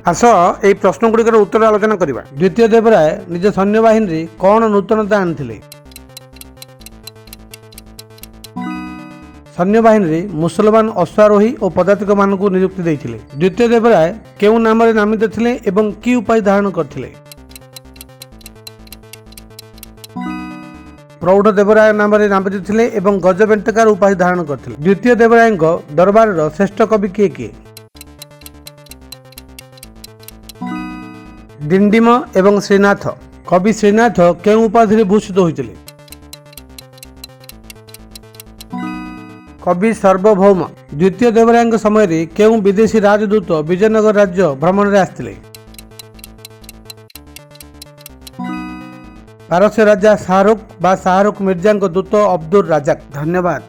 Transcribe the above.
ଆସ ଏହି ପ୍ରଶ୍ନଗୁଡ଼ିକର ଉତ୍ତର ଆଲୋଚନା କରିବା। ଦ୍ୱିତୀୟ ଦେବରାୟ ନିଜ ସୈନ୍ୟବାହିନୀରେ କ'ଣ ନୂତନତା ଆଣିଥିଲେ? ସୈନ୍ୟବାହିନୀରେ ମୁସଲମାନ ଅଶ୍ୱାରୋହୀ ଓ ପଦାତିକମାନଙ୍କୁ ନିଯୁକ୍ତି ଦେଇଥିଲେ। ଦ୍ୱିତୀୟ ଦେବରାୟ କେଉଁ ନାମରେ ନାମିତ ଥିଲେ ଏବଂ କି ଉପାଧି ଧାରଣ କରିଥିଲେ? ପ୍ରୌଢ଼ ଦେବରାୟ ନାମରେ ନାମିତ ଥିଲେ ଏବଂ ଗଜବେଣ୍ଟକାର ଉପାଧି ଧାରଣ କରିଥିଲେ। ଦ୍ୱିତୀୟ ଦେବରାୟଙ୍କ ଦରବାରର ଶ୍ରେଷ୍ଠ କବି କିଏ କିଏ? ଡିଣ୍ଡିମ ଏବଂ ଶ୍ରୀନାଥ। କବି ଶ୍ରୀନାଥ କେଉଁ ଉପାଧିରେ ଭୂଷିତ ହୋଇଥିଲେ? କବି ସାର୍ବଭୌମ। ଦ୍ୱିତୀୟ ଦେବରାୟଙ୍କ ସମୟରେ କେଉଁ ବିଦେଶୀ ରାଜଦୂତ ବିଜୟନଗର ରାଜ୍ୟ ଭ୍ରମଣରେ ଆସିଥିଲେ? ପାରସ୍ୟ ରାଜା ଶାହରୁଖ ବା ଶାହରୁଖ ମିର୍ଜାଙ୍କ ଦୂତ ଅବଦୁର ରାଜାକ। ଧନ୍ୟବାଦ।